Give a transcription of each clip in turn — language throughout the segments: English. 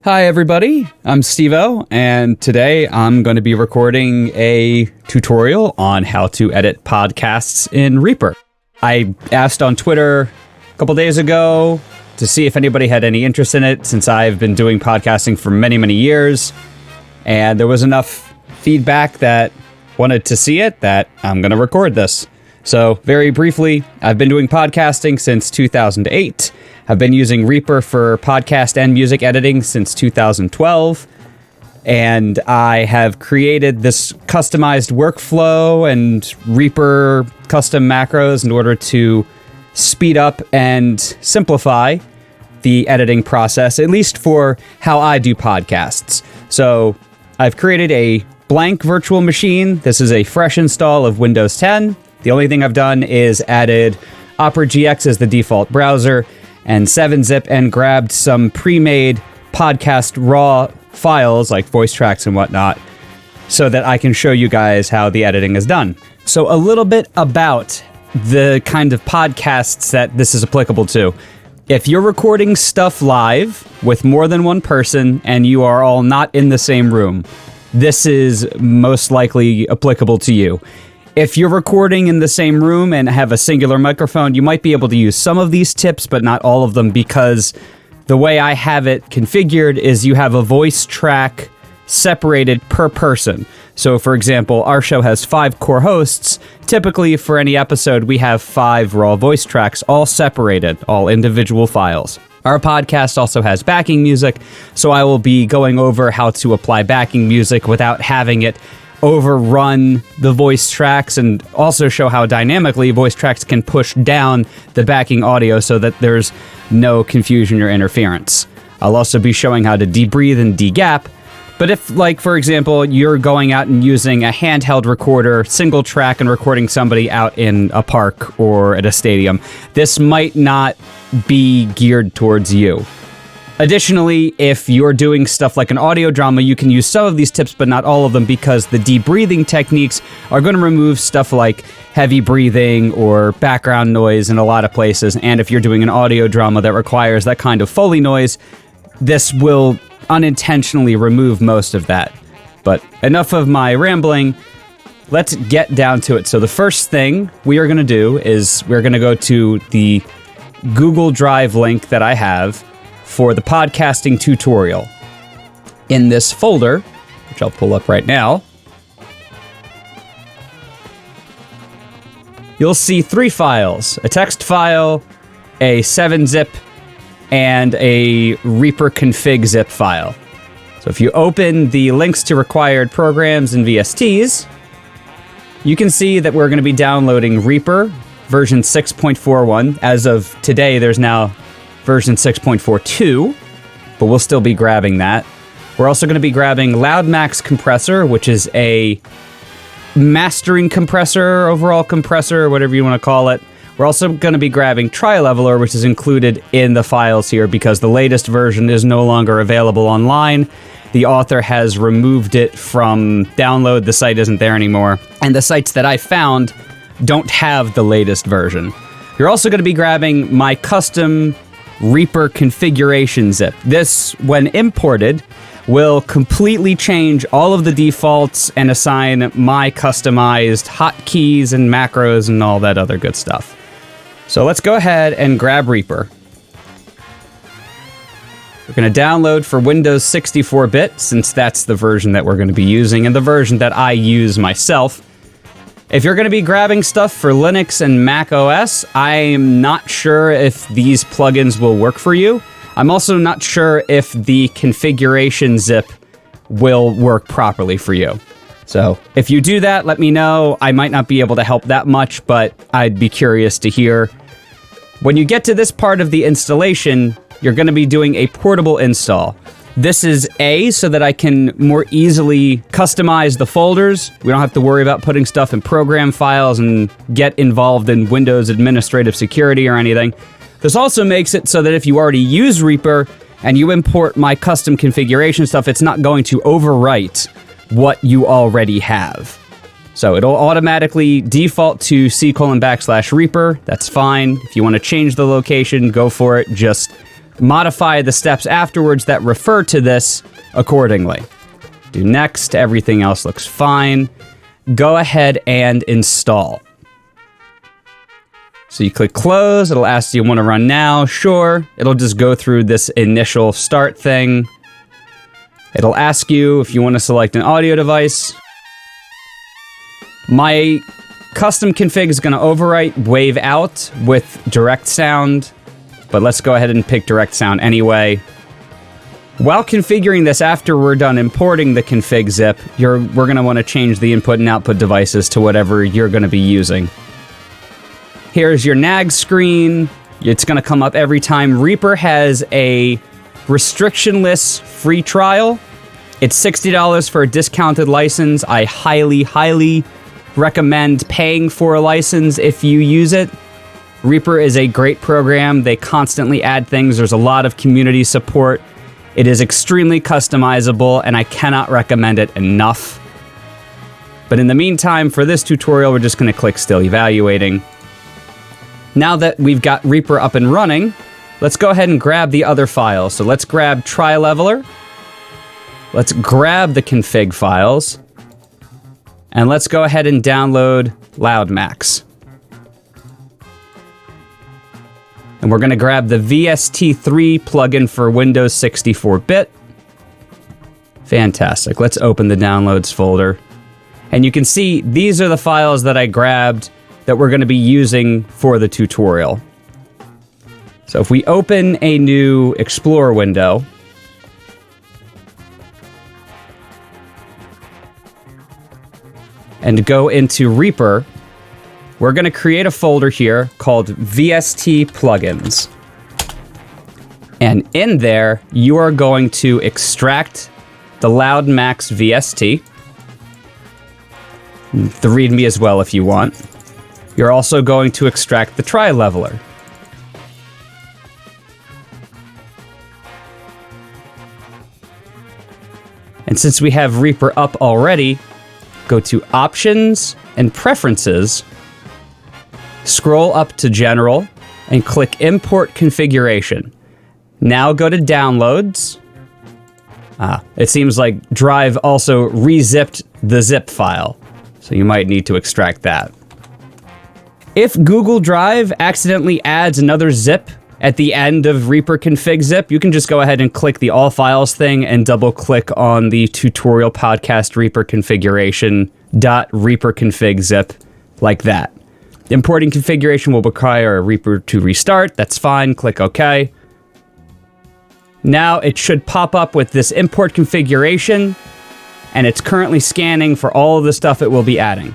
Hi everybody, I'm Steve-O, and today I'm going to be recording a tutorial on how to edit podcasts in Reaper. I asked on Twitter a couple days ago to see if anybody had any interest in it, since I've been doing podcasting for many, many years, and there was enough feedback that wanted to see it that I'm going to record this. So, very briefly, I've been doing podcasting since 2008. I've been using Reaper for podcast and music editing since 2012. And I have created this customized workflow and Reaper custom macros in order to speed up and simplify the editing process, at least for how I do podcasts. So, I've created a blank virtual machine. This is a fresh install of Windows 10. The only thing I've done is added Opera GX as the default browser and 7-zip and grabbed some pre-made podcast raw files like voice tracks and whatnot so that I can show you guys how the editing is done. So a little bit about the kind of podcasts that this is applicable to. If you're recording stuff live with more than one person and you are all not in the same room, this is most likely applicable to you. If you're recording in the same room and have a singular microphone, you might be able to use some of these tips, but not all of them, because the way I have it configured is you have a voice track separated per person. So, for example, our show has 5 core hosts. Typically, for any episode, we have 5 raw voice tracks, all separated, all individual files. Our podcast also has backing music, so I will be going over how to apply backing music without having it overrun the voice tracks, and also show how dynamically voice tracks can push down the backing audio so that there's no confusion or interference. I'll also be showing how to debreathe and degap. But if, like, for example, you're going out and using a handheld recorder, single track, and recording somebody out in a park or at a stadium, this might not be geared towards you. Additionally, if you're doing stuff like an audio drama, you can use some of these tips, but not all of them, because the debreathing techniques are going to remove stuff like heavy breathing or background noise in a lot of places. And if you're doing an audio drama that requires that kind of Foley noise, this will unintentionally remove most of that. But enough of my rambling. Let's get down to it. So the first thing we are going to do is we're going to go to the Google Drive link that I have for the podcasting tutorial. In this folder, which I'll pull up right now, you'll see 3 files: a text file, a 7-zip, and a Reaper config zip file. So if you open the links to required programs and VSTs, you can see that we're going to be downloading Reaper version 6.41. As of today, there's now version 6.42, but we'll still be grabbing that. We're also going to be grabbing LoudMax compressor, which is a mastering compressor, overall compressor, whatever you want to call it. We're also going to be grabbing Tri-Leveler, which is included in the files here because the latest version is no longer available online. The author has removed it from download. The site isn't there anymore. And the sites that I found don't have the latest version. You're also going to be grabbing my custom Reaper configuration zip. This, when imported, will completely change all of the defaults and assign my customized hotkeys and macros and all that other good stuff. So let's go ahead and grab Reaper. We're going to download for Windows 64-bit, since that's the version that we're going to be using and the version that I use myself. If you're going to be grabbing stuff for Linux and Mac OS, I'm not sure if these plugins will work for you. I'm also not sure if the configuration zip will work properly for you. So if you do that, let me know. I might not be able to help that much, but I'd be curious to hear. When you get to this part of the installation, you're going to be doing a portable install. This is so that I can more easily customize the folders. We don't have to worry about putting stuff in program files and get involved in Windows administrative security or anything. This also makes it so that if you already use Reaper and you import my custom configuration stuff, it's not going to overwrite what you already have. So it'll automatically default to C:\Reaper. That's fine. If you want to change the location, go for it. Just modify the steps afterwards that refer to this accordingly. Do next, everything else looks fine. Go ahead and install. So you click close, it'll ask you want to run now, sure. It'll just go through this initial start thing. It'll ask you if you want to select an audio device. My custom config is going to overwrite wave out with direct sound, but let's go ahead and pick direct sound anyway. While configuring this, after we're done importing the config zip, we're going to want to change the input and output devices to whatever you're going to be using. Here's your NAG screen. It's going to come up every time. Reaper has a restrictionless free trial. It's $60 for a discounted license. I highly, highly recommend paying for a license if you use it. Reaper is a great program. They constantly add things. There's a lot of community support. It is extremely customizable, and I cannot recommend it enough. But in the meantime, for this tutorial, we're just going to click Still Evaluating. Now that we've got Reaper up and running, let's go ahead and grab the other files. So let's grab Tri-Leveler. Let's grab the config files. And let's go ahead and download LoudMax. And we're going to grab the VST3 plugin for Windows 64-bit. Fantastic. Let's open the downloads folder. And you can see these are the files that I grabbed that we're going to be using for the tutorial. So if we open a new Explorer window, and go into Reaper, we're going to create a folder here called VST Plugins. And in there, you are going to extract the LoudMax VST, the README as well if you want. You're also going to extract the Tri-Leveler. And since we have Reaper up already, go to Options and Preferences, scroll up to General, and click Import Configuration. Now go to Downloads. It seems like Drive also re-zipped the zip file, so you might need to extract that. If Google Drive accidentally adds another zip at the end of Reaper config zip, you can just go ahead and click the All Files thing and double-click on the Tutorial Podcast Reaper Configuration .Reaper config zip like that. Importing configuration will require a Reaper to restart. That's fine. Click OK. Now it should pop up with this import configuration, and it's currently scanning for all of the stuff it will be adding.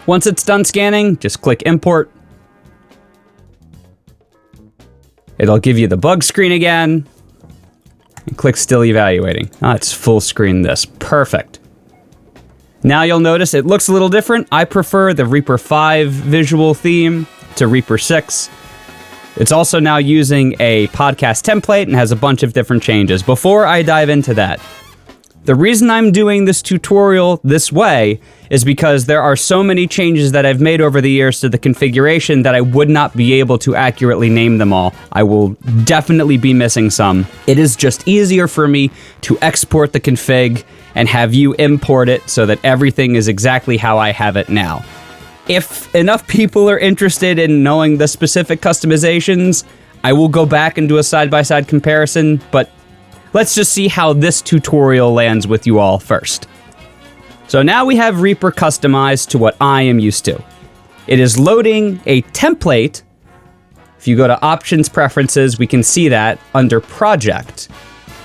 Once it's done scanning, just click Import. It'll give you the bug screen again, and click Still Evaluating. It's full screen this. Perfect. Now you'll notice it looks a little different. I prefer the Reaper 5 visual theme to Reaper 6. It's also now using a podcast template and has a bunch of different changes. Before I dive into that, the reason I'm doing this tutorial this way is because there are so many changes that I've made over the years to the configuration that I would not be able to accurately name them all. I will definitely be missing some. It is just easier for me to export the config and have you import it so that everything is exactly how I have it now. If enough people are interested in knowing the specific customizations, I will go back and do a side-by-side comparison, but let's just see how this tutorial lands with you all first. So now we have Reaper customized to what I am used to. It is loading a template. If you go to Options Preferences, we can see that under Project.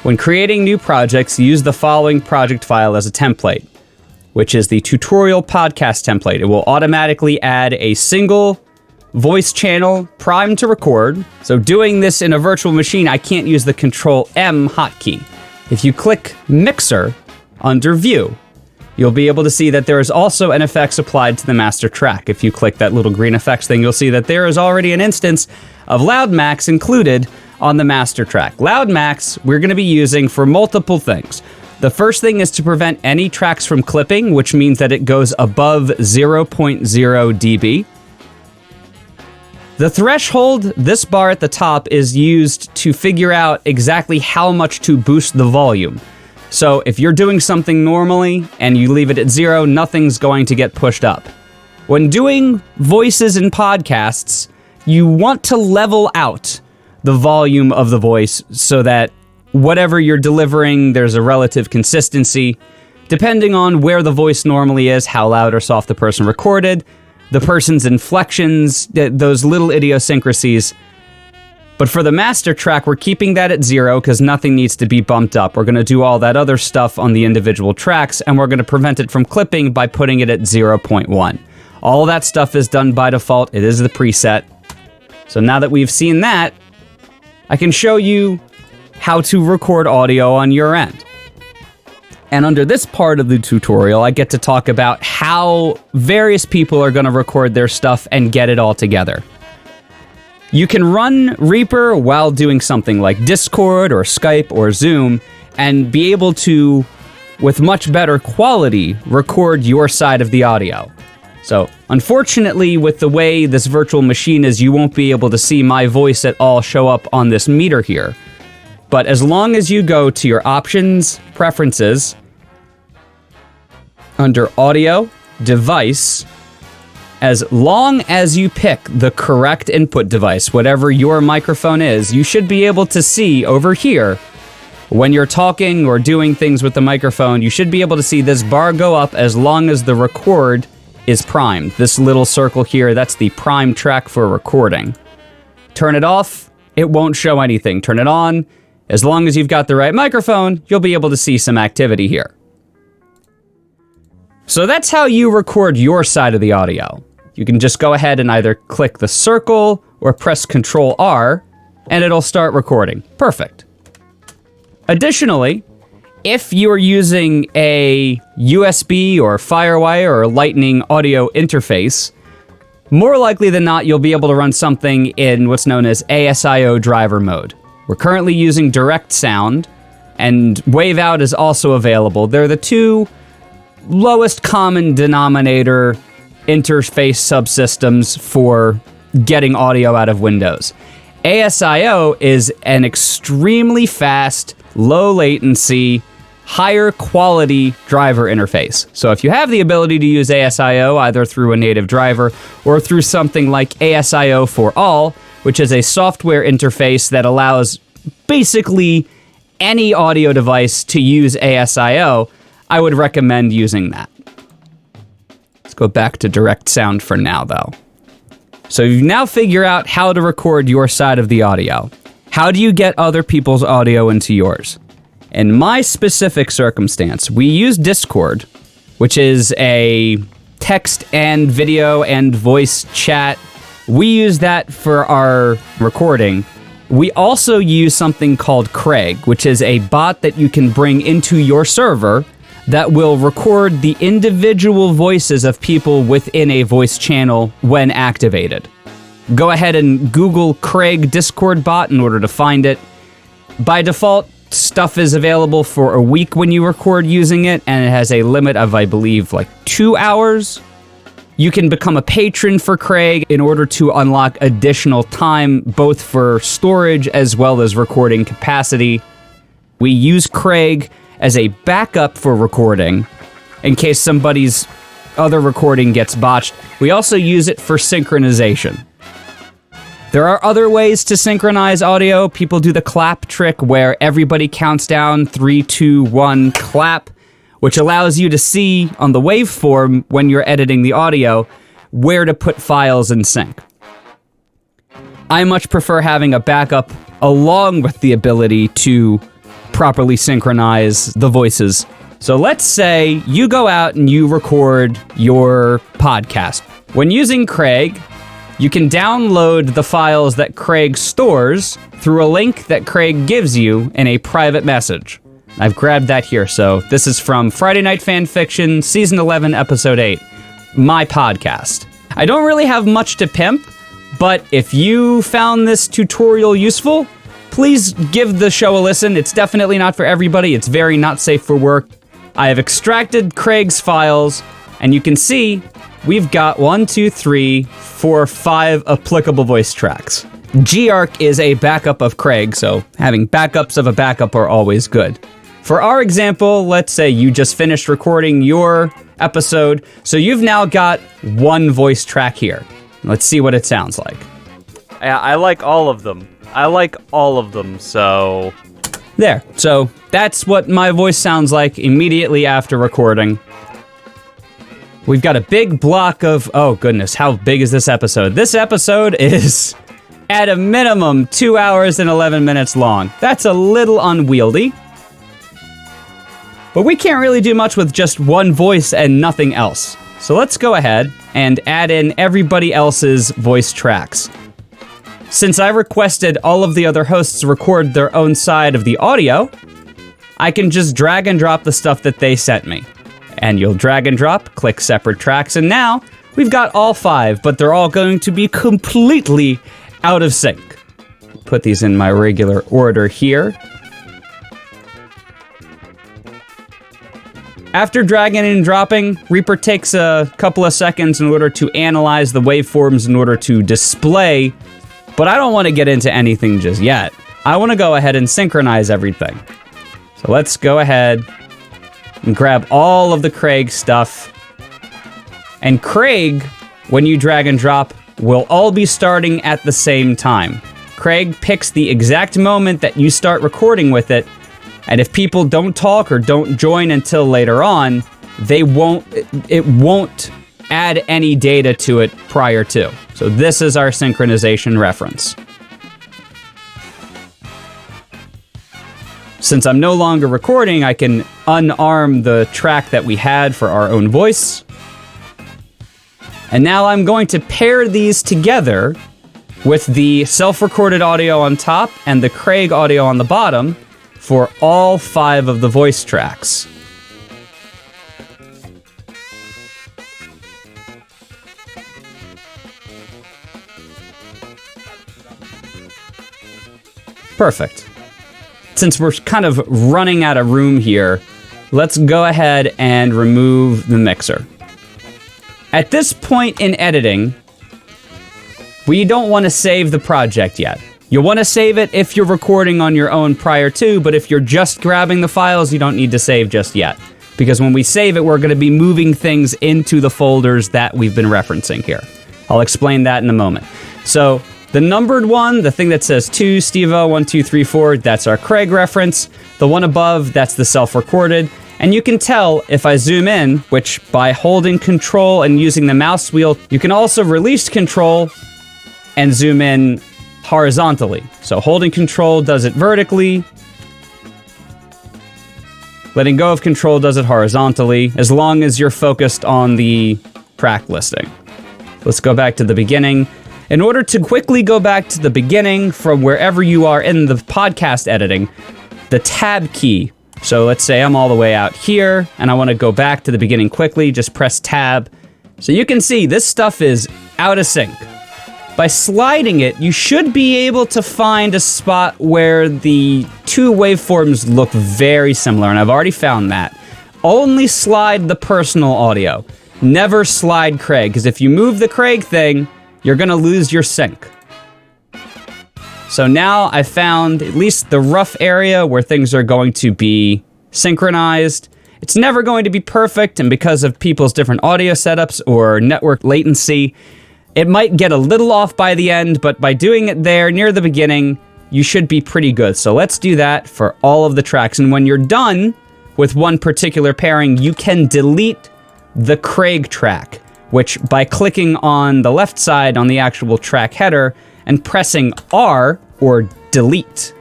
When creating new projects, use the following project file as a template, which is the Tutorial Podcast template. It will automatically add a single voice channel primed to record. So doing this in a virtual machine, I can't use the Ctrl+M hotkey. If you click Mixer under View, you'll be able to see that there is also an effects applied to the master track. If you click that little green effects thing, you'll see that there is already an instance of LoudMax included on the master track. LoudMax, we're going to be using for multiple things. The first thing is to prevent any tracks from clipping, which means that it goes above 0.0 dB. The threshold, this bar at the top, is used to figure out exactly how much to boost the volume. So if you're doing something normally and you leave it at 0, nothing's going to get pushed up. When doing voices in podcasts, you want to level out the volume of the voice so that whatever you're delivering, there's a relative consistency. Depending on where the voice normally is, how loud or soft the person recorded, the person's inflections, those little idiosyncrasies. But for the master track, we're keeping that at 0 because nothing needs to be bumped up. We're going to do all that other stuff on the individual tracks, and we're going to prevent it from clipping by putting it at 0.1. All that stuff is done by default. It is the preset. So now that we've seen that, I can show you how to record audio on your end. And under this part of the tutorial, I get to talk about how various people are going to record their stuff and get it all together. You can run Reaper while doing something like Discord or Skype or Zoom and be able to, with much better quality, record your side of the audio. So, unfortunately, with the way this virtual machine is, you won't be able to see my voice at all show up on this meter here. But as long as you go to your options, preferences, under audio, device, as long as you pick the correct input device, whatever your microphone is, you should be able to see over here, when you're talking or doing things with the microphone, you should be able to see this bar go up as long as the record is primed. This little circle here, that's the prime track for recording. Turn it off, it won't show anything. Turn it on. As long as you've got the right microphone, you'll be able to see some activity here. So that's how you record your side of the audio. You can just go ahead and either click the circle or press Ctrl+R, and it'll start recording. Perfect. Additionally, if you're using a USB or FireWire or Lightning audio interface, more likely than not, you'll be able to run something in what's known as ASIO driver mode. We're currently using direct sound, and wave out is also available. They're the two lowest common denominator interface subsystems for getting audio out of Windows. ASIO is an extremely fast, low latency higher quality driver interface. So if you have the ability to use ASIO either through a native driver or through something like ASIO for All, which is a software interface that allows basically any audio device to use ASIO, I would recommend using that. Let's go back to direct sound for now, though. So you've now figured out how to record your side of the audio. How do you get other people's audio into yours? In my specific circumstance, we use Discord, which is a text and video and voice chat. We use that for our recording. We also use something called Craig, which is a bot that you can bring into your server that will record the individual voices of people within a voice channel when activated. Go ahead and Google Craig Discord bot in order to find it. By default, stuff is available for a week when you record using it, and it has a limit of, I believe, like 2 hours. You can become a patron for Craig in order to unlock additional time, both for storage as well as recording capacity. We use Craig as a backup for recording in case somebody's other recording gets botched. We also use it for synchronization. There are other ways to synchronize audio. People do the clap trick where everybody counts down 3, 2, 1, clap, which allows you to see on the waveform when you're editing the audio where to put files in sync. I much prefer having a backup along with the ability to properly synchronize the voices. So let's say you go out and you record your podcast. When using Craig, you can download the files that Craig stores through a link that Craig gives you in a private message. I've grabbed that here, so this is from Friday Night Fan Fiction, Season 11, Episode 8, my podcast. I don't really have much to pimp, but if you found this tutorial useful, please give the show a listen. It's definitely not for everybody. It's very not safe for work. I have extracted Craig's files, and you can see we've got 1, 2, 3, 4, 5 applicable voice tracks. Garc is a backup of Craig, so having backups of a backup are always good. For our example, let's say you just finished recording your episode, so you've now got one voice track here. Let's see what it sounds like. I like all of them. So... There. So that's what my voice sounds like immediately after recording. We've got a big block of... Oh, goodness. How big is this episode? This episode is, at a minimum, 2 hours and 11 minutes long. That's a little unwieldy. But we can't really do much with just one voice and nothing else. So let's go ahead and add in everybody else's voice tracks. Since I requested all of the other hosts record their own side of the audio, I can just drag and drop the stuff that they sent me. And you'll drag and drop, click separate tracks, and now we've got all 5, but they're all going to be completely out of sync. Put these in my regular order here. After dragging and dropping, Reaper takes a couple of seconds in order to analyze the waveforms in order to display. But I don't want to get into anything just yet. I want to go ahead and synchronize everything. So let's go ahead and grab all of the Craig stuff. And Craig, when you drag and drop, will all be starting at the same time. Craig picks the exact moment that you start recording with it. And if people don't talk or don't join until later on, it won't add any data to it prior to. So this is our synchronization reference. Since I'm no longer recording, I can unarm the track that we had for our own voice. And now I'm going to pair these together with the self-recorded audio on top and the Craig audio on the bottom for all 5 of the voice tracks. Perfect. Since we're kind of running out of room here, let's go ahead and remove the mixer. At this point in editing, we don't want to save the project yet. You'll want to save it if you're recording on your own prior to, but if you're just grabbing the files, you don't need to save just yet. Because when we save it, we're going to be moving things into the folders that we've been referencing here. I'll explain that in a moment. So, the numbered one, the thing that says 2, Steve-O, 1, 2, 3, 4, that's our Craig reference. The one above, that's the self-recorded. And you can tell if I zoom in, which by holding Control and using the mouse wheel, you can also release Control and zoom in horizontally. So holding Control does it vertically. Letting go of Control does it horizontally, as long as you're focused on the track listing. Let's go back to the beginning. In order to quickly go back to the beginning from wherever you are in the podcast editing, the Tab key. So let's say I'm all the way out here, and I want to go back to the beginning quickly, just press Tab. So you can see this stuff is out of sync. By sliding it, you should be able to find a spot where the 2 waveforms look very similar, and I've already found that. Only slide the personal audio. Never slide Craig, because if you move the Craig thing, you're going to lose your sync. So now I found at least the rough area where things are going to be synchronized. It's never going to be perfect, and because of people's different audio setups or network latency, it might get a little off by the end, but by doing it there near the beginning, you should be pretty good. So let's do that for all of the tracks. And when you're done with one particular pairing, you can delete the Craig track, which by clicking on the left side on the actual track header and pressing R or delete.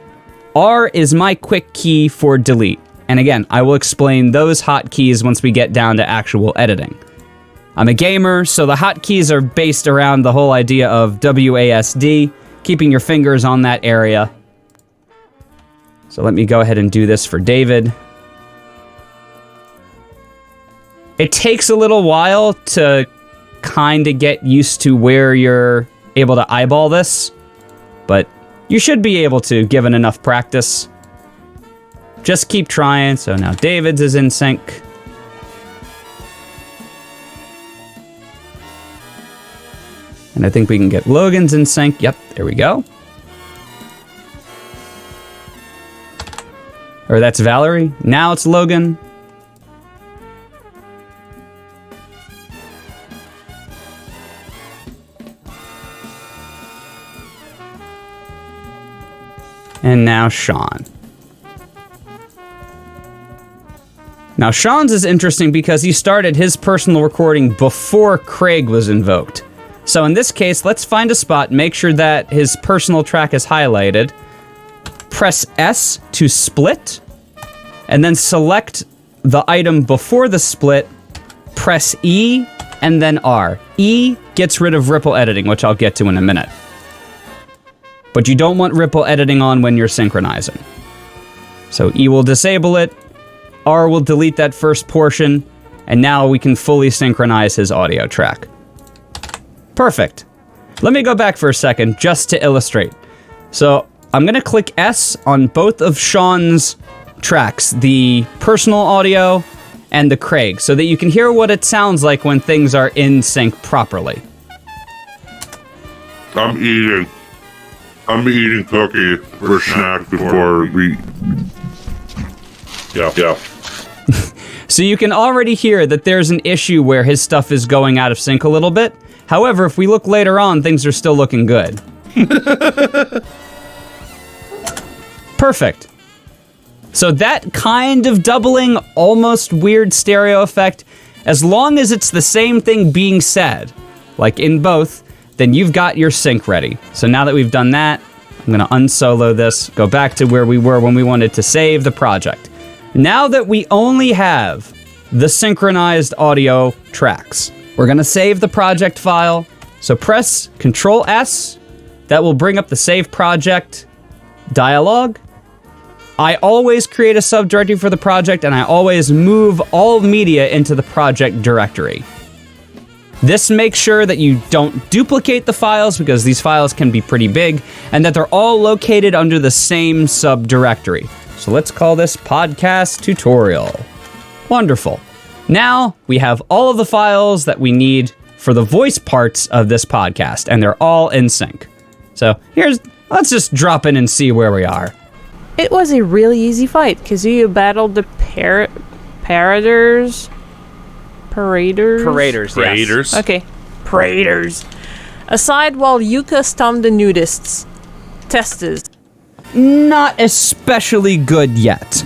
R is my quick key for delete. And again, I will explain those hotkeys once we get down to actual editing. I'm a gamer, so the hotkeys are based around the whole idea of WASD, keeping your fingers on that area. So let me go ahead and do this for David. It takes a little while to kind of get used to where you're able to eyeball this, but you should be able to, given enough practice. Just keep trying. So now David's is in sync. And I think we can get Logan's in sync. Yep, there we go. Or that's Valerie. Now it's Logan. And now Sean. Now Sean's is interesting because he started his personal recording before Craig was invoked. So in this case, let's find a spot, make sure that his personal track is highlighted, press S to split, and then select the item before the split, press E, and then R. E gets rid of ripple editing, which I'll get to in a minute. But you don't want ripple editing on when you're synchronizing. So E will disable it, R will delete that first portion, and now we can fully synchronize his audio track. Perfect. Let me go back for a second just to illustrate. So I'm gonna click S on both of Sean's tracks, the personal audio and the Craig, so that you can hear what it sounds like when things are in sync properly. I'm eating cookie for snack before we... Yeah. So you can already hear that there's an issue where his stuff is going out of sync a little bit. However, if we look later on, things are still looking good. Perfect. So that kind of doubling, almost weird stereo effect, as long as it's the same thing being said, like in both, then you've got your sync ready. So now that we've done that, I'm gonna unsolo this, go back to where we were when we wanted to save the project. Now that we only have the synchronized audio tracks, we're gonna save the project file. So press Ctrl+S, that will bring up the save project dialog. I always create a subdirectory for the project, and I always move all media into the project directory. This makes sure that you don't duplicate the files, because these files can be pretty big, and that they're all located under the same subdirectory. So let's call this podcast tutorial. Wonderful. Now we have all of the files that we need for the voice parts of this podcast, and they're all in sync. So let's just drop in and see where we are. It was a really easy fight, because you battled the Paraders? Paraders, yes. Okay, Paraders. Aside while Yuka stunned the nudists. Testes. Not especially good yet.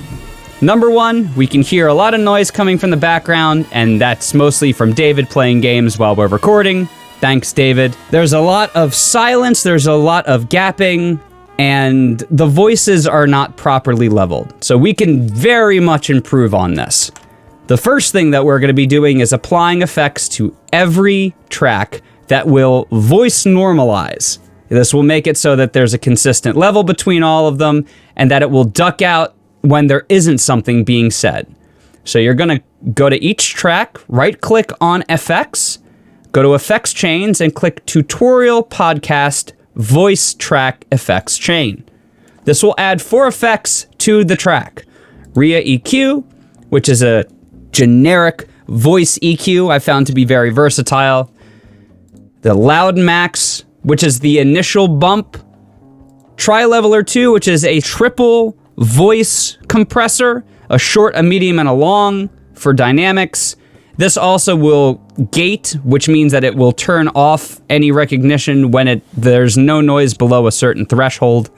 Number one, we can hear a lot of noise coming from the background, and that's mostly from David playing games while we're recording. Thanks, David. There's a lot of silence, there's a lot of gapping, and the voices are not properly leveled. So we can very much improve on this. The first thing that we're going to be doing is applying effects to every track that will voice normalize. This will make it so that there's a consistent level between all of them, and that it will duck out when there isn't something being said. So you're going to go to each track, right-click on FX, go to Effects Chains, and click Tutorial Podcast Voice Track Effects Chain. This will add 4 effects to the track. REA EQ, which is a generic voice EQ I found to be very versatile. The Loud Max, which is the initial bump. Tri-Leveler 2, which is a triple voice compressor, a short, a medium, and a long for dynamics. This also will gate, which means that it will turn off any recognition when there's no noise below a certain threshold.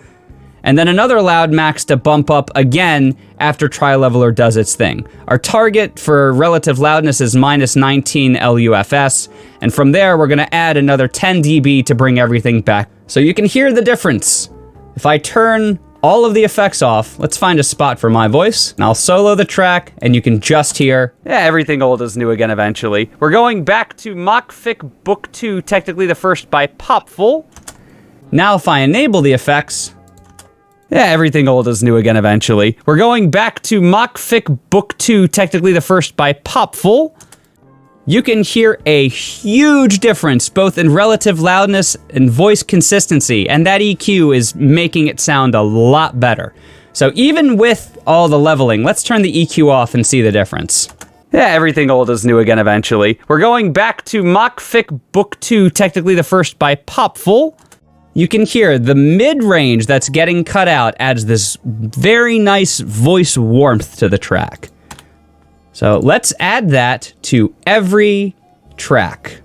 And then another loud max to bump up again after Tri-Leveler does its thing. Our target for relative loudness is -19 LUFS, and from there we're gonna add another 10 dB to bring everything back. So you can hear the difference. If I turn all of the effects off, let's find a spot for my voice, and I'll solo the track, and you can just hear, Everything old is new again eventually. We're going back to Mockfic Book 2, technically the first by Popful. Now if I enable the effects, everything old is new again eventually. We're going back to Mockfic Book 2, technically the first by Popful. You can hear a huge difference both in relative loudness and voice consistency, and that EQ is making it sound a lot better. So even with all the leveling, let's turn the EQ off and see the difference. Yeah, everything old is new again eventually. We're going back to Mockfic Book 2, technically the first by Popful. You can hear the mid-range that's getting cut out adds this very nice voice warmth to the track. So let's add that to every track.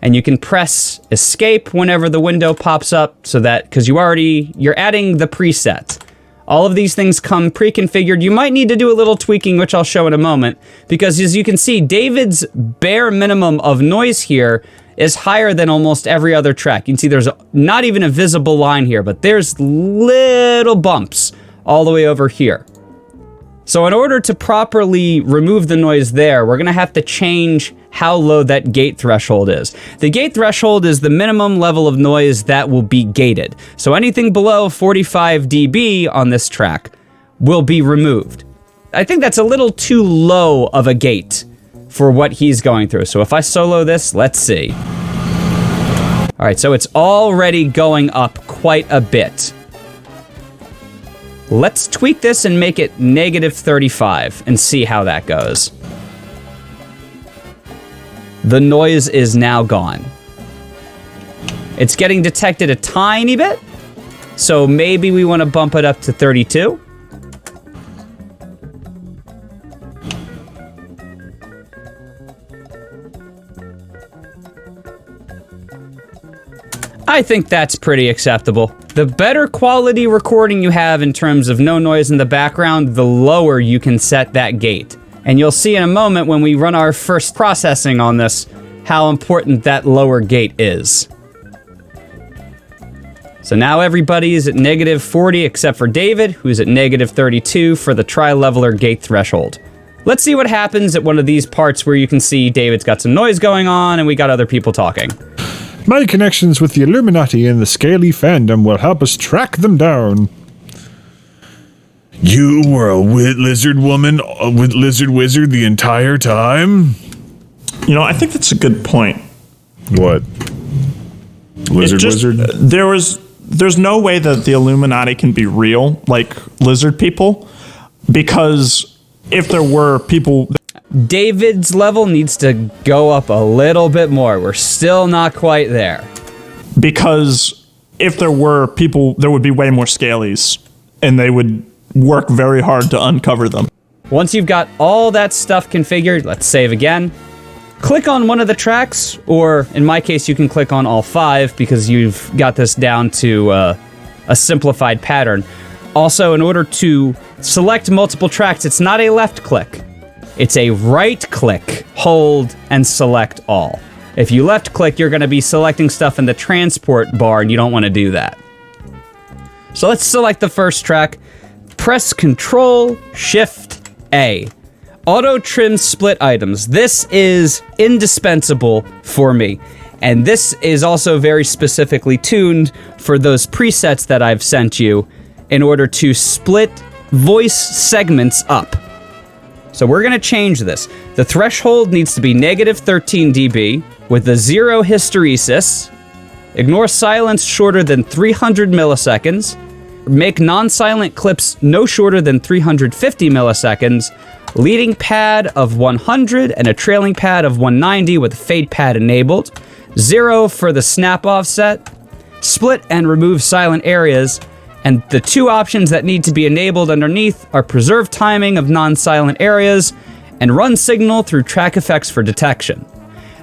And you can press escape whenever the window pops up so that, because you're adding the preset. All of these things come pre-configured. You might need to do a little tweaking, which I'll show in a moment, because as you can see, David's bare minimum of noise here is higher than almost every other track. You can see there's not even a visible line here, but there's little bumps all the way over here. So in order to properly remove the noise there, we're gonna have to change how low that gate threshold is. The gate threshold is the minimum level of noise that will be gated. So anything below 45 dB on this track will be removed. I think that's a little too low of a gate for what he's going through. So if I solo this, let's see. All right, so it's already going up quite a bit. Let's tweak this and make it -35 and see how that goes. The noise is now gone. It's getting detected a tiny bit, so maybe we want to bump it up to 32. I think that's pretty acceptable. The better quality recording you have in terms of no noise in the background, the lower you can set that gate. And you'll see in a moment when we run our first processing on this, how important that lower gate is. So now everybody is at -40 except for David, who's at -32 for the tri-leveler gate threshold. Let's see what happens at one of these parts where you can see David's got some noise going on and we got other people talking. My connections with the Illuminati and the Scaly fandom will help us track them down. You were a lizard woman with lizard wizard the entire time? You know, I think that's a good point. What? Lizard wizard? There's no way that the Illuminati can be real, like lizard people, because if there were people... David's level needs to go up a little bit more. We're still not quite there. Because if there were people, there would be way more scalies, and they would work very hard to uncover them. Once you've got all that stuff configured, let's save again. Click on one of the tracks, or in my case, you can click on all 5 because you've got this down to a simplified pattern. Also, in order to select multiple tracks, it's not a left click. It's a right click, hold, and select all. If you left click, you're gonna be selecting stuff in the transport bar, and you don't wanna do that. So let's select the first track. Press Ctrl+Shift+A. Auto trim split items. This is indispensable for me. And this is also very specifically tuned for those presets that I've sent you in order to split voice segments up. So we're gonna change this. The threshold needs to be -13 dB with a 0 hysteresis. Ignore silence shorter than 300 milliseconds. Make non-silent clips no shorter than 350 milliseconds. Leading pad of 100 and a trailing pad of 190 with a fade pad enabled. 0 for the snap offset. Split and remove silent areas. And the 2 options that need to be enabled underneath are preserve timing of non-silent areas and run signal through track effects for detection.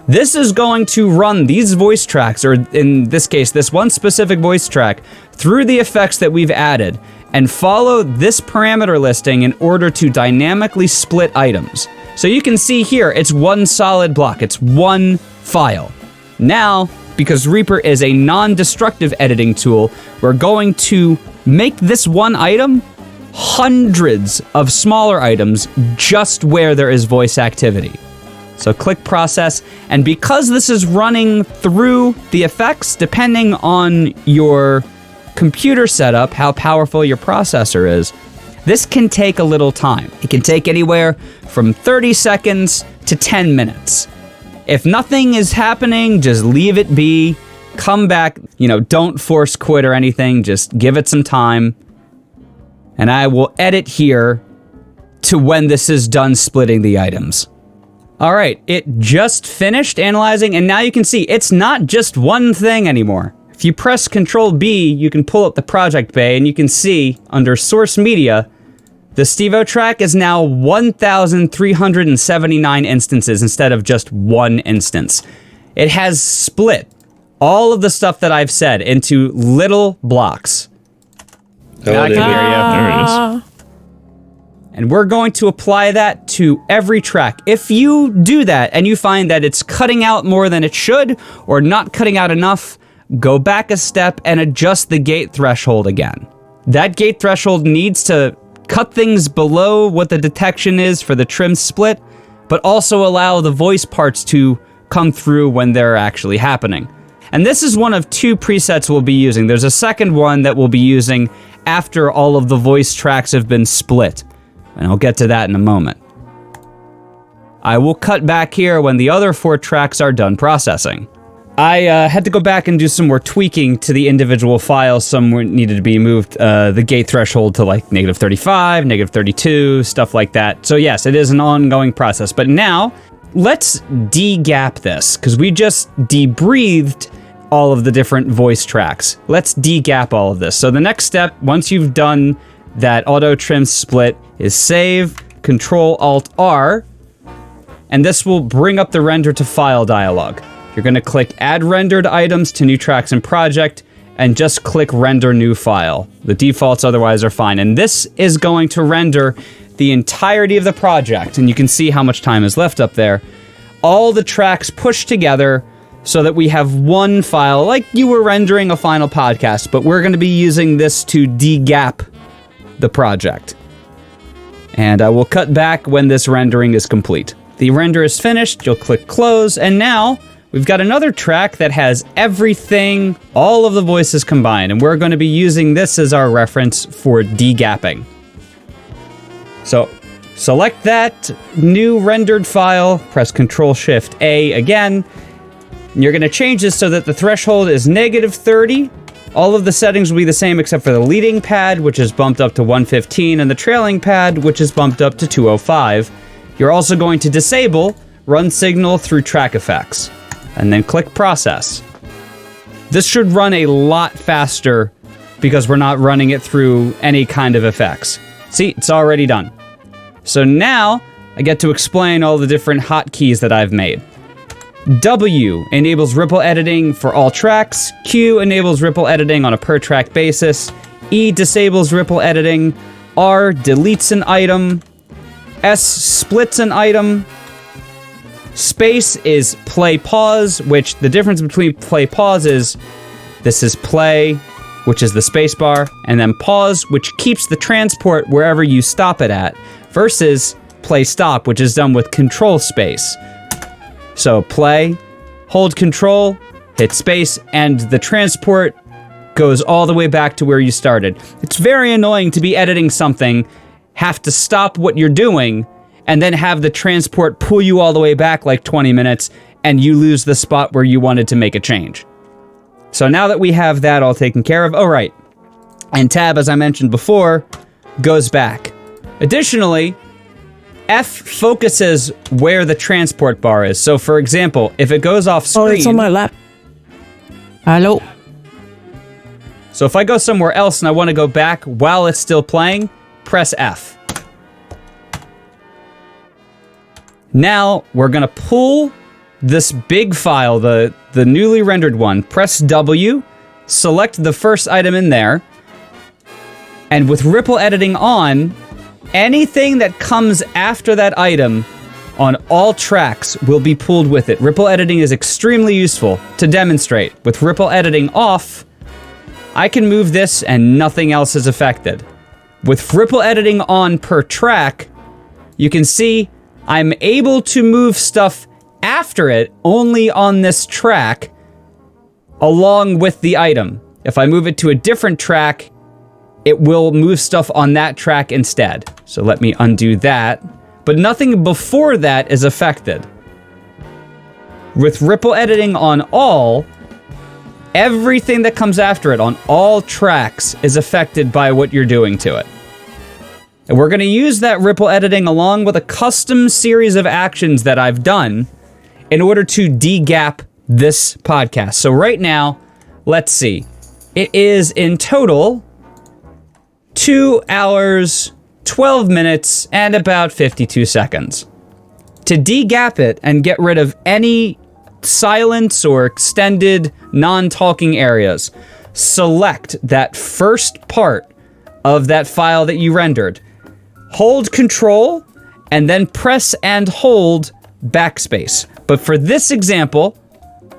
This is going to run these voice tracks, or in this case, this one specific voice track, through the effects that we've added and follow this parameter listing in order to dynamically split items. So you can see here, it's one solid block, it's one file. Now, because Reaper is a non-destructive editing tool, we're going to make this one item hundreds of smaller items just where there is voice activity. So click process, and because this is running through the effects, depending on your computer setup, how powerful your processor is, this can take a little time. It can take anywhere from 30 seconds to 10 minutes. If nothing is happening, just leave it be. Come back, don't force quit or anything. Just give it some time. And I will edit here to when this is done splitting the items. All right, it just finished analyzing, and now you can see it's not just one thing anymore. If you press Ctrl+B, you can pull up the project bay, and you can see under Source Media, the Stevo track is now 1,379 instances instead of just one instance. It has split all of the stuff that I've said into little blocks. I can hear you. There it is. And we're going to apply that to every track. If you do that and you find that it's cutting out more than it should or not cutting out enough, go back a step and adjust the gate threshold again. That gate threshold needs to cut things below what the detection is for the trim split, but also allow the voice parts to come through when they're actually happening. And this is one of two presets we'll be using. There's a second one that we'll be using after all of the voice tracks have been split. And I'll get to that in a moment. I will cut back here when the other 4 tracks are done processing. I had to go back and do some more tweaking to the individual files. Some needed to be moved, the gate threshold to like -35, -32, stuff like that. So yes, it is an ongoing process. But now, let's de-gap this, because we just debreathed all of the different voice tracks. Let's de-gap all of this. So the next step, once you've done that auto trim split, is save, Ctrl+Alt+R, and this will bring up the render to file dialog. You're going to click add rendered items to new tracks and project, and just click render new file. The defaults otherwise are fine. And this is going to render the entirety of the project, and you can see how much time is left up there. All the tracks pushed together so that we have one file, like you were rendering a final podcast, but we're going to be using this to de-gap the project. And I will cut back when this rendering is complete. The render is finished, you'll click close, and now we've got another track that has everything, all of the voices combined, and we're going to be using this as our reference for de-gapping. So, select that new rendered file, press Ctrl+Shift+A again, and you're going to change this so that the threshold is -30. All of the settings will be the same except for the leading pad, which is bumped up to 115, and the trailing pad, which is bumped up to 205. You're also going to disable Run Signal through Track Effects, and then click Process. This should run a lot faster because we're not running it through any kind of effects. See, it's already done. So now, I get to explain all the different hotkeys that I've made. W enables ripple editing for all tracks. Q enables ripple editing on a per track basis. E disables ripple editing. R deletes an item. S splits an item. Space is play pause, which the difference between play pause is this is play, which is the space bar, and then pause, which keeps the transport wherever you stop it at, versus play stop, which is done with Ctrl+Space. So play, hold Control, hit space, and the transport goes all the way back to where you started. It's very annoying to be editing something, have to stop what you're doing, and then have the transport pull you all the way back like 20 minutes, and you lose the spot where you wanted to make a change. So now that we have that all taken care of, oh right, and tab, as I mentioned before, goes back. Additionally, F focuses where the transport bar is. So for example, if it goes off screen... Oh, it's on my lap. Hello? So if I go somewhere else and I want to go back while it's still playing, press F. Now, we're going to pull this big file, the newly rendered one, press W, select the first item in there, and with ripple editing on, anything that comes after that item on all tracks will be pulled with it. Ripple editing is extremely useful. To demonstrate, with ripple editing off, I can move this and nothing else is affected. With ripple editing on per track, you can see I'm able to move stuff after it only on this track along with the item. If I move it to a different track, it will move stuff on that track instead. So let me undo that. But nothing before that is affected. With ripple editing on all, everything that comes after it on all tracks is affected by what you're doing to it. And we're going to use that ripple editing along with a custom series of actions that I've done in order to de-gap this podcast. So right now, let's see. It is in total 2 hours, 12 minutes, and about 52 seconds. To de-gap it and get rid of any silence or extended non-talking areas, select that first part of that file that you rendered. Hold Control, and then press and hold backspace. But for this example,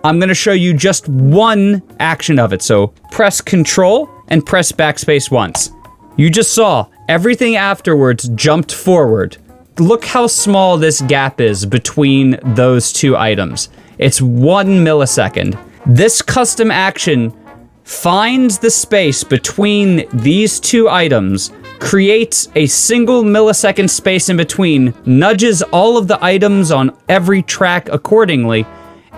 I'm going to show you just one action of it. So press Control and press backspace once. You just saw everything afterwards jumped forward. Look how small this gap is between those two items. It's 1 millisecond. This custom action finds the space between these two items, creates a single millisecond space in between, nudges all of the items on every track accordingly,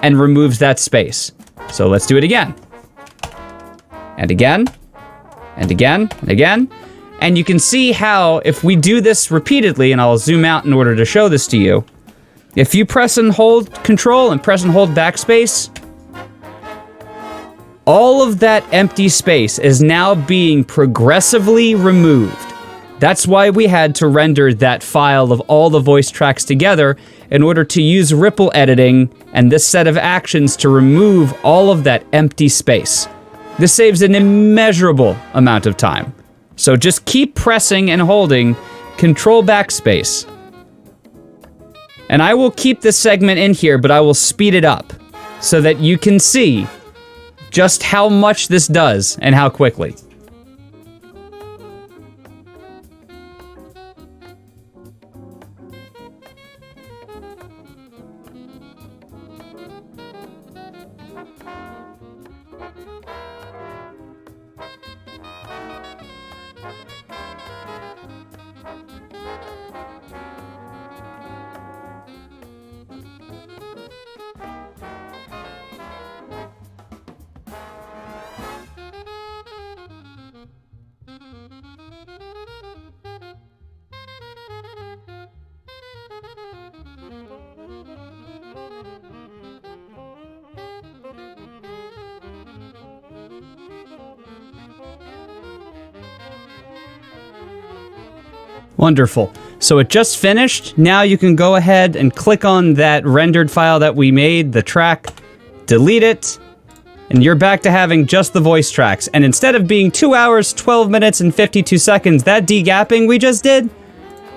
and removes that space. So let's do it again. And again. And again. And again. And you can see how, if we do this repeatedly, and I'll zoom out in order to show this to you, if you press and hold Control and press and hold backspace, all of that empty space is now being progressively removed. That's why we had to render that file of all the voice tracks together in order to use ripple editing and this set of actions to remove all of that empty space. This saves an immeasurable amount of time. So just keep pressing and holding Control backspace. And I will keep this segment in here, but I will speed it up so that you can see just how much this does and how quickly. Wonderful. So it just finished. Now you can go ahead and click on that rendered file that we made, the track, delete it, and you're back to having just the voice tracks. And instead of being 2 hours, 12 minutes, and 52 seconds, that de-gapping we just did,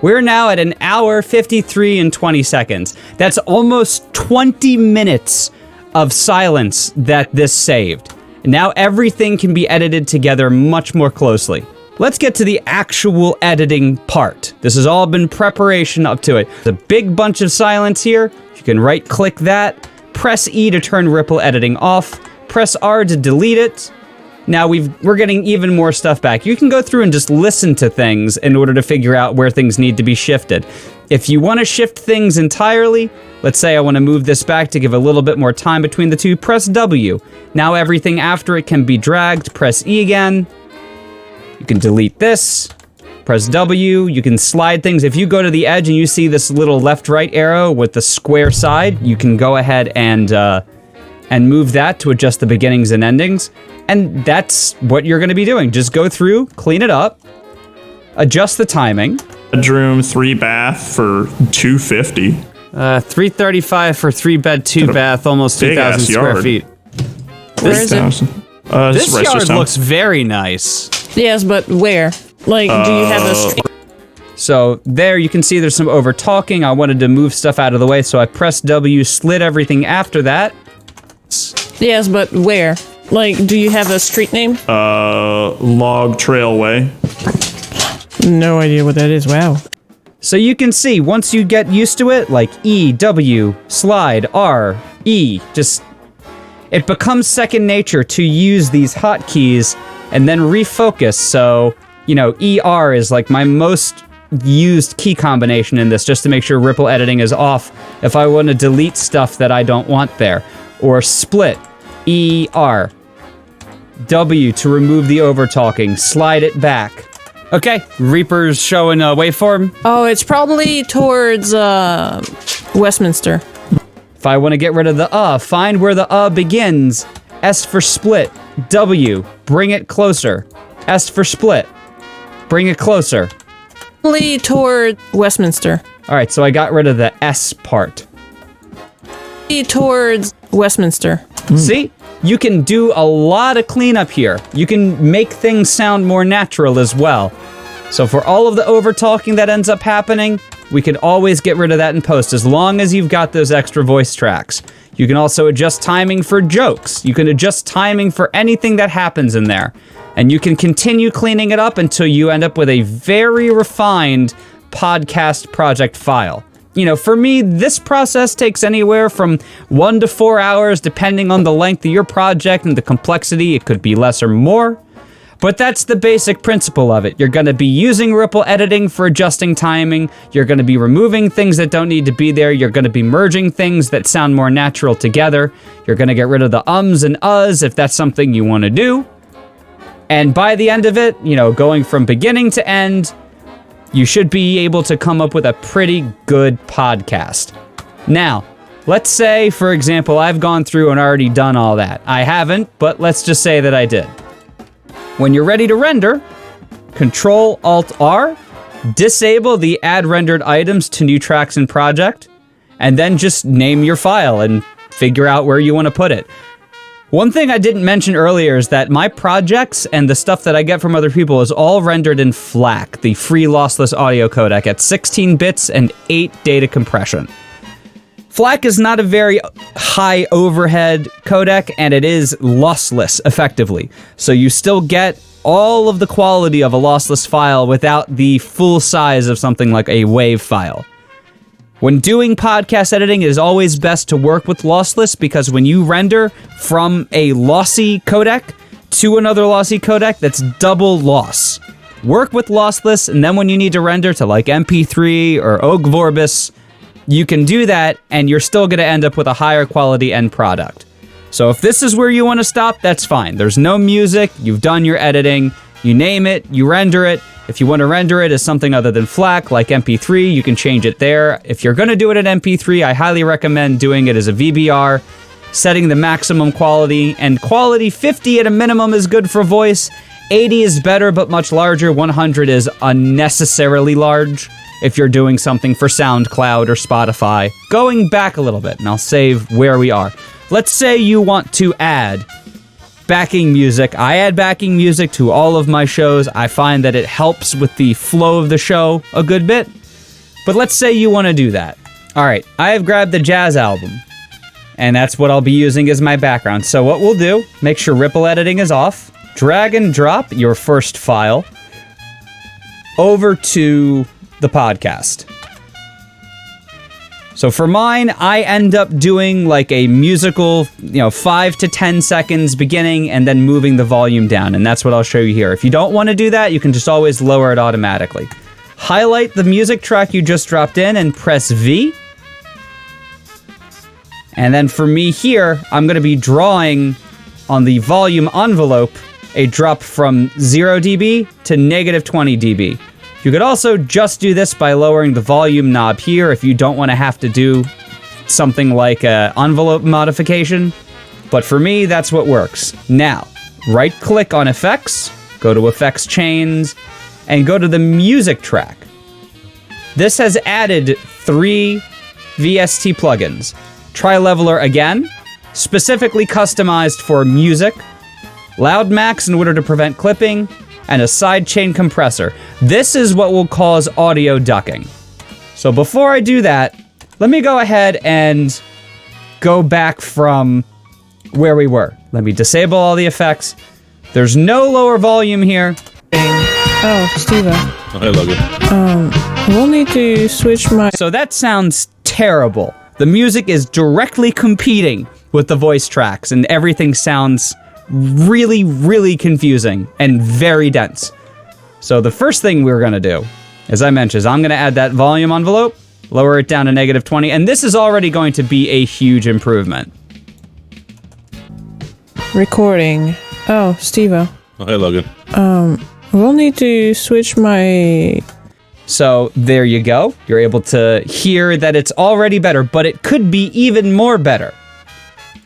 we're now at 1 hour, 53, and 20 seconds. That's almost 20 minutes of silence that this saved. And now everything can be edited together much more closely. Let's get to the actual editing part. This has all been preparation up to it. There's a big bunch of silence here. You can right-click that, press E to turn ripple editing off, press R to delete it. Now we're getting even more stuff back. You can go through and just listen to things in order to figure out where things need to be shifted. If you want to shift things entirely, let's say I want to move this back to give a little bit more time between the two, press W. Now everything after it can be dragged, press E again. You can delete this, press W, you can slide things. If you go to the edge and you see this little left-right arrow with the square side, you can go ahead and move that to adjust the beginnings and endings. And that's what you're going to be doing. Just go through, clean it up, adjust the timing. Bedroom, 3 bath for $250. $335 for 3 bed, 2 bath, almost 2,000 square yard. feet. Where is it? This yard looks very nice. Yes, but where? Like, do you have a street? So there you can see there's some over talking. I wanted to move stuff out of the way, so I pressed W, slid everything after that. Yes, but where? Like, do you have a street name? Log Trailway. No idea what that is. Wow. So you can see, once you get used to it, like E, W, slide, R, E, just... it becomes second nature to use these hotkeys and then refocus. So, you know, ER is like my most used key combination in this, just to make sure ripple editing is off if I want to delete stuff that I don't want there. Or split, ER. W to remove the over talking, slide it back. Okay, Reaper's showing a waveform. Oh, it's probably towards Westminster. If I want to get rid of the find where the begins. S for split. W, bring it closer. S for split. Bring it closer. Probably toward Westminster. All right, so I got rid of the S part. Towards Westminster. See? You can do a lot of cleanup here. You can make things sound more natural as well. So for all of the over-talking that ends up happening, we can always get rid of that in post as long as you've got those extra voice tracks. You can also adjust timing for jokes. You can adjust timing for anything that happens in there. And you can continue cleaning it up until you end up with a very refined podcast project file. You know, for me, this process takes anywhere from 1 to 4 hours, depending on the length of your project and the complexity. It could be less or more. But that's the basic principle of it. You're going to be using ripple editing for adjusting timing. You're going to be removing things that don't need to be there. You're going to be merging things that sound more natural together. You're going to get rid of the ums and uhs if that's something you want to do. And by the end of it, you know, going from beginning to end, you should be able to come up with a pretty good podcast. Now, let's say, for example, I've gone through and already done all that. I haven't, but let's just say that I did. When you're ready to render, Ctrl+Alt+R, disable the add rendered items to new tracks in project, and then just name your file and figure out where you want to put it. One thing I didn't mention earlier is that my projects and the stuff that I get from other people is all rendered in FLAC, the free lossless audio codec at 16 bits and 8 data compression. FLAC is not a very high overhead codec, and it is lossless, effectively. So you still get all of the quality of a lossless file without the full size of something like a WAV file. When doing podcast editing, it is always best to work with lossless, because when you render from a lossy codec to another lossy codec, that's double loss. Work with lossless, and then when you need to render to like MP3 or Ogg Vorbis, you can do that, and you're still going to end up with a higher quality end product. So if this is where you want to stop, that's fine. There's no music, you've done your editing, you name it, you render it. If you want to render it as something other than FLAC, like MP3, you can change it there. If you're going to do it at MP3, I highly recommend doing it as a VBR, setting the maximum quality, and quality 50 at a minimum is good for voice. 80 is better, but much larger. 100 is unnecessarily large if you're doing something for SoundCloud or Spotify. Going back a little bit, and I'll save where we are. Let's say you want to add backing music. I add backing music to all of my shows. I find that it helps with the flow of the show a good bit. But let's say you want to do that. All right, I have grabbed the jazz album, and that's what I'll be using as my background. So what we'll do, make sure ripple editing is off, drag and drop your first file over to the podcast. So for mine, I end up doing like a musical, 5 to 10 seconds beginning and then moving the volume down. And that's what I'll show you here. If you don't want to do that, you can just always lower it automatically. Highlight the music track you just dropped in and press V. And then for me here, I'm going to be drawing on the volume envelope a drop from 0 dB to -20 dB. You could also just do this by lowering the volume knob here if you don't want to have to do something like an envelope modification. But for me, that's what works. Now, right-click on Effects, go to Effects Chains, and go to the Music track. This has added 3 VST plugins. Tri-Leveler again, specifically customized for music, Loud Max in order to prevent clipping, and a sidechain compressor. This is what will cause audio ducking. So before I do that, let me go ahead and go back from where we were. Let me disable all the effects. There's no lower volume here. Oh, Steve-O. Oh, hey, Logan. We'll need to switch my... So that sounds terrible. The music is directly competing with the voice tracks, and everything sounds really, really confusing and very dense. So the first thing we're going to do, as I mentioned, is I'm going to add that volume envelope, lower it down to -20, and this is already going to be a huge improvement. Recording. Oh, Steve-O. Oh, hey, Logan. We'll need to switch my... So there you go. You're able to hear that it's already better, but it could be even more better.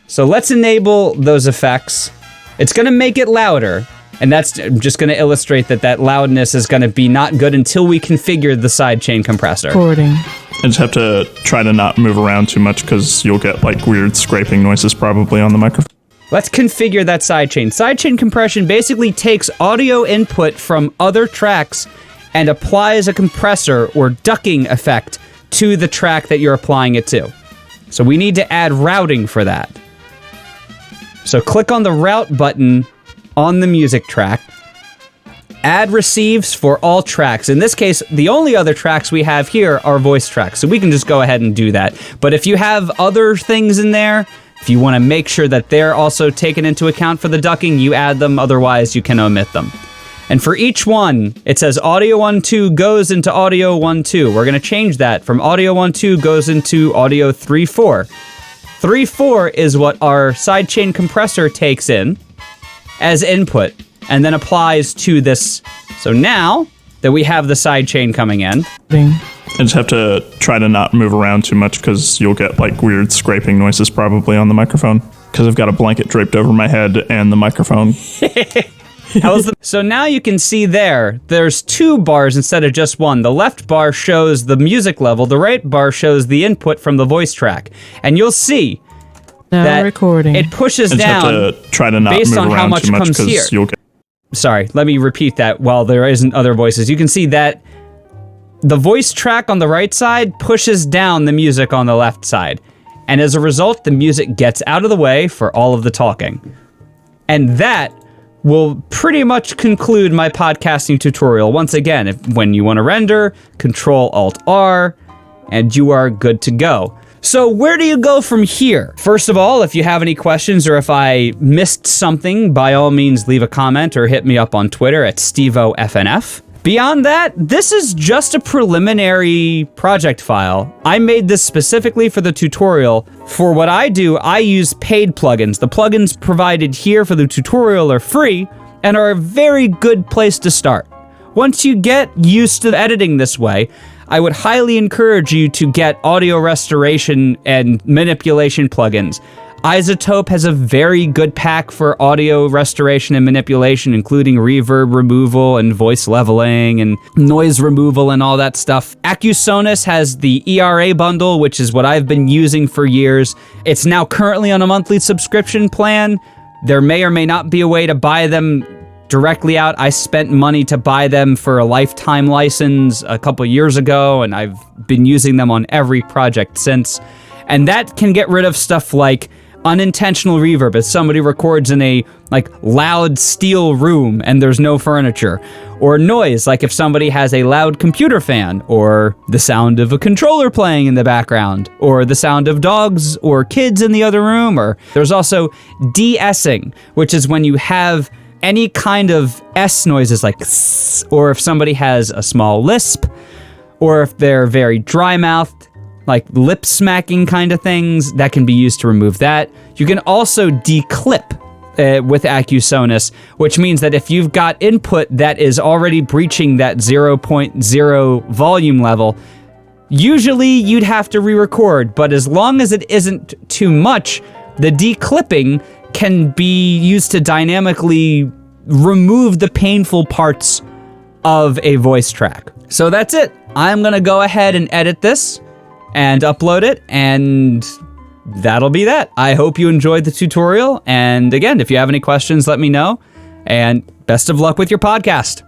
So let's enable those effects. It's going to make it louder, and that's just going to illustrate that loudness is going to be not good until we configure the sidechain compressor. Recording. I just have to try to not move around too much because you'll get like weird scraping noises probably on the microphone. Let's configure that sidechain. Sidechain compression basically takes audio input from other tracks and applies a compressor or ducking effect to the track that you're applying it to. So we need to add routing for that. So click on the route button on the music track. Add receives for all tracks. In this case, the only other tracks we have here are voice tracks, so we can just go ahead and do that. But if you have other things in there, if you want to make sure that they're also taken into account for the ducking, you add them, otherwise you can omit them. And for each one, it says audio 1.2 goes into audio 1.2. We're going to change that from audio 1.2 goes into audio 3.4. 3.4 is what our sidechain compressor takes in as input and then applies to this. So now that we have the sidechain coming in, I just have to try to not move around too much because you'll get like weird scraping noises probably on the microphone because I've got a blanket draped over my head and the microphone. So now you can see there's two bars instead of just one. The left bar shows the music level, the right bar shows the input from the voice track. And you'll see now that recording. It pushes I just down have to try to not based move on around how much too much comes here. because you'll get... Sorry, let me repeat that while there isn't other voices. You can see that the voice track on the right side pushes down the music on the left side. And as a result, the music gets out of the way for all of the talking. And that will pretty much conclude my podcasting tutorial. Once again, when you want to render, Ctrl+Alt+R, and you are good to go. So where do you go from here? First of all, if you have any questions or if I missed something, by all means leave a comment or hit me up on Twitter at StevoFNF. Beyond that, this is just a preliminary project file. I made this specifically for the tutorial. For what I do, I use paid plugins. The plugins provided here for the tutorial are free and are a very good place to start. Once you get used to editing this way, I would highly encourage you to get audio restoration and manipulation plugins. iZotope has a very good pack for audio restoration and manipulation, including reverb removal and voice leveling and noise removal and all that stuff. Acusonus has the ERA bundle, which is what I've been using for years. It's now currently on a monthly subscription plan. There may or may not be a way to buy them directly out. I spent money to buy them for a lifetime license a couple years ago, and I've been using them on every project since. And that can get rid of stuff like unintentional reverb if somebody records in a loud steel room and there's no furniture, or noise like if somebody has a loud computer fan, or the sound of a controller playing in the background, or the sound of dogs or kids in the other room. Or there's also de-essing, which is when you have any kind of S noises like s, or if somebody has a small lisp, or if they're very dry-mouthed, like lip smacking kind of things, that can be used to remove that. You can also declip with Acusonus, which means that if you've got input that is already breaching that 0.0 volume level, usually you'd have to re-record, but as long as it isn't too much, the declipping can be used to dynamically remove the painful parts of a voice track. So that's it. I'm gonna go ahead and edit this and upload it, and that'll be that. I hope you enjoyed the tutorial, and again, if you have any questions, let me know, and best of luck with your podcast.